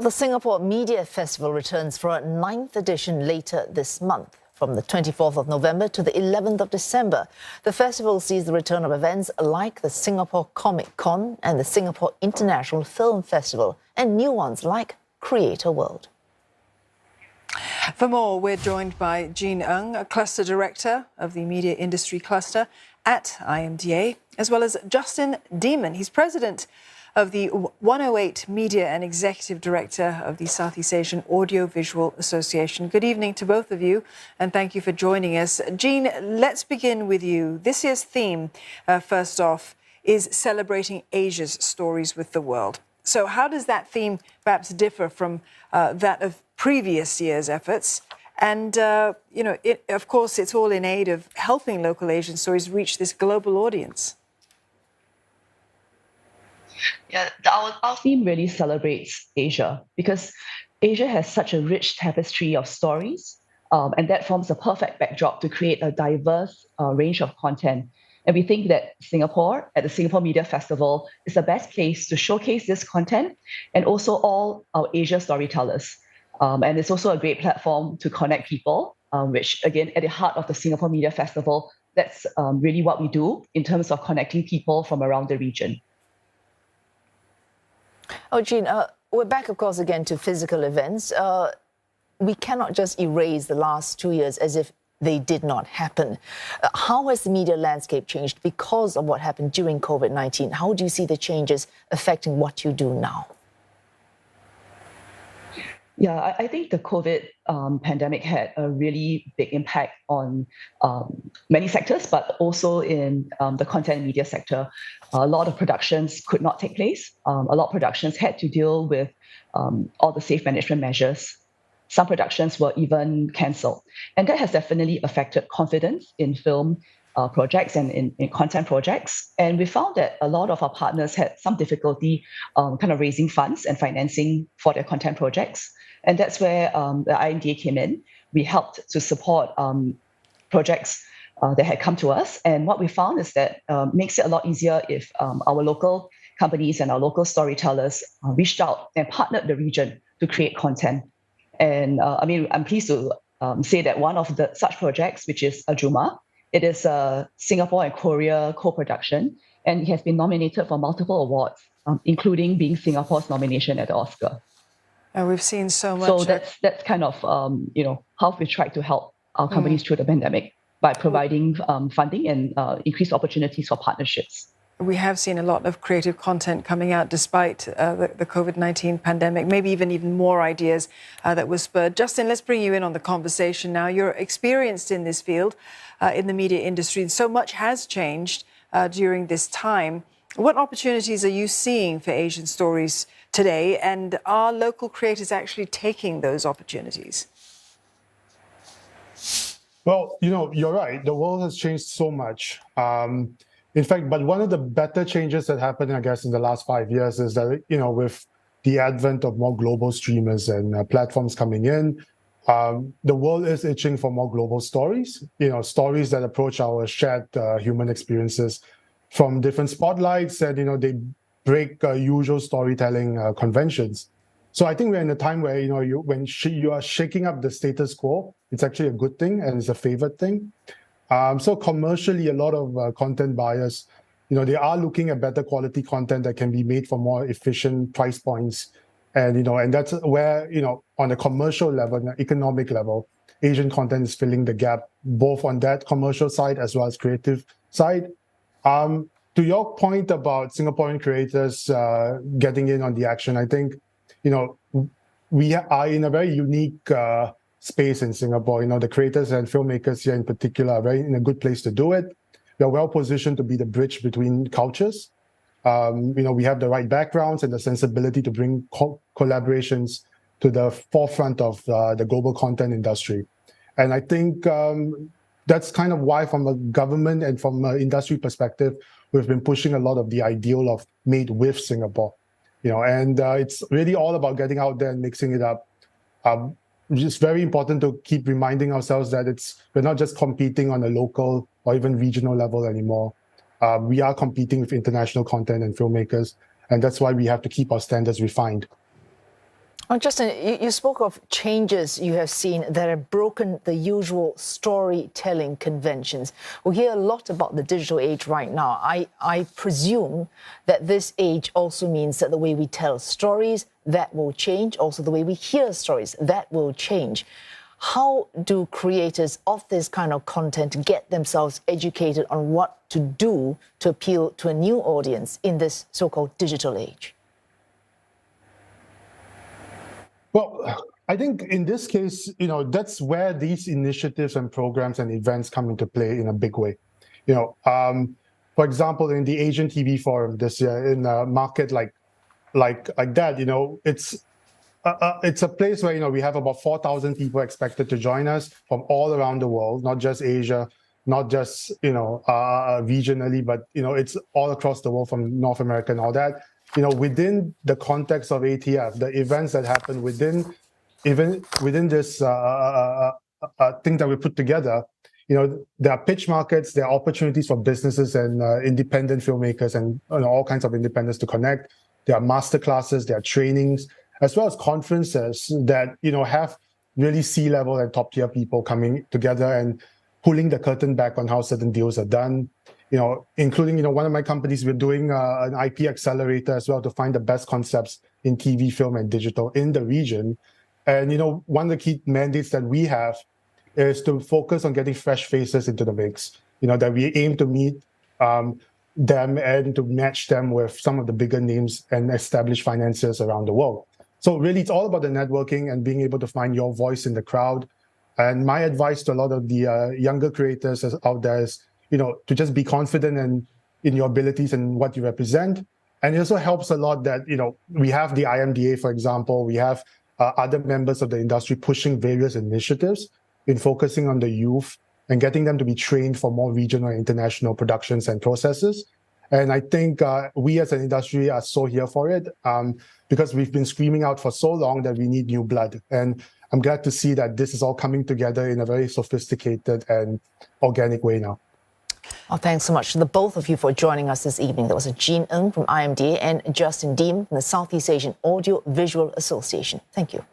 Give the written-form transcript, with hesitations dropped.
The Singapore Media Festival returns for a 9th edition later this month. From the 24th of November to the 11th of December, the festival sees the return of events like the Singapore Comic Con and the Singapore International Film Festival, and new ones like Creator World. For more, we're joined by Jean Ng, a cluster director of the media industry cluster at IMDA, as well as Justin Demon. He's president of the 108 Media and Executive Director of the Southeast Asian Audiovisual Association. Good evening to both of you, and thank you for joining us. Jean, let's begin with you. This year's theme, first off, is celebrating Asia's stories with the world. So how does that theme perhaps differ from that of previous year's efforts? And, of course, it's all in aid of helping local Asian stories reach this global audience. Yeah, our theme really celebrates Asia because Asia has such a rich tapestry of stories, and that forms a perfect backdrop to create a diverse range of content. And we think that Singapore, at the Singapore Media Festival, is the best place to showcase this content and also all our Asia storytellers. And it's also a great platform to connect people, which, again, at the heart of the Singapore Media Festival, that's really what we do in terms of connecting people from around the region. Oh, Jean, we're back, of course, again to physical events. We cannot just erase the last 2 years as if they did not happen. How has the media landscape changed because of what happened during COVID-19? How do you see the changes affecting what you do now? Yeah, I think the COVID pandemic had a really big impact on many sectors, but also in the content and media sector. A lot of productions could not take place. A lot of productions had to deal with all the safe management measures. Some productions were even cancelled. And that has definitely affected confidence in film projects and in content projects. And we found that a lot of our partners had some difficulty kind of raising funds and financing for their content projects. And that's where the IMDA came in. We helped to support projects that had come to us. And what we found is that makes it a lot easier if our local companies and our local storytellers reached out and partnered the region to create content. And I'm pleased to say that one of such projects, which is Ajuma, it is a Singapore and Korea co-production, and it has been nominated for multiple awards, including being Singapore's nomination at the Oscar. And we've seen so much. So that's kind of how we tried to help our companies through the pandemic by providing funding and increased opportunities for partnerships. We have seen a lot of creative content coming out despite the COVID-19 pandemic, maybe even more ideas that were spurred. Justin, let's bring you in on the conversation now. You're experienced in this field, in the media industry, and so much has changed during this time. What opportunities are you seeing for Asian stories today, and are local creators actually taking those opportunities? Well, you're right. The world has changed so much. In fact, but one of the better changes that happened, I guess, in the last 5 years is that, with the advent of more global streamers and platforms coming in, the world is itching for more global stories, stories that approach our shared human experiences from different spotlights, and, they break usual storytelling conventions. So I think we're in a time where, when you are shaking up the status quo, it's actually a good thing and it's a favored thing. So commercially, a lot of content buyers, they are looking at better quality content that can be made for more efficient price points. And, and that's where, on a commercial level, on an economic level, Asian content is filling the gap, both on that commercial side as well as creative side. To your point about Singaporean creators getting in on the action, I think, we are in a very unique space in Singapore. The creators and filmmakers here in particular are in a good place to do it. We are well positioned to be the bridge between cultures. We have the right backgrounds and the sensibility to bring collaborations to the forefront of the global content industry. And I think that's kind of why, from a government and from an industry perspective, we've been pushing a lot of the ideal of made with Singapore. And it's really all about getting out there and mixing it up. It's very important to keep reminding ourselves that we're not just competing on a local or even regional level anymore. We are competing with international content and filmmakers, and that's why we have to keep our standards refined. Well, Justin, you spoke of changes you have seen that have broken the usual storytelling conventions. We hear a lot about the digital age right now. I presume that this age also means that the way we tell stories, that will change. Also, the way we hear stories, that will change. How do creators of this kind of content get themselves educated on what to do to appeal to a new audience in this so-called digital age? Well, I think in this case, that's where these initiatives and programs and events come into play in a big way. For example, in the Asian TV Forum this year, in a market like that, it's a place where we have about 4,000 people expected to join us from all around the world, not just Asia, not just regionally, but it's all across the world from North America and all that. Within the context of ATF, the events that happen within this thing that we put together, there are pitch markets, there are opportunities for businesses and independent filmmakers and all kinds of independents to connect. There are master classes, there are trainings, as well as conferences that have really C-level and top-tier people coming together and pulling the curtain back on how certain deals are done. Including, one of my companies, we're doing an IP accelerator as well to find the best concepts in TV, film, and digital in the region. And, one of the key mandates that we have is to focus on getting fresh faces into the mix, that we aim to meet them and to match them with some of the bigger names and established financiers around the world. So really, it's all about the networking and being able to find your voice in the crowd. And my advice to a lot of the younger creators out there is, to just be confident in your abilities and what you represent. And it also helps a lot that, we have the IMDA, for example, we have other members of the industry pushing various initiatives in focusing on the youth and getting them to be trained for more regional and international productions and processes. And I think we as an industry are so here for it because we've been screaming out for so long that we need new blood. And I'm glad to see that this is all coming together in a very sophisticated and organic way now. Well, thanks so much to the both of you for joining us this evening. That was Jean Ng from IMDA and Justin Diem from the Southeast Asian Audio Visual Association. Thank you.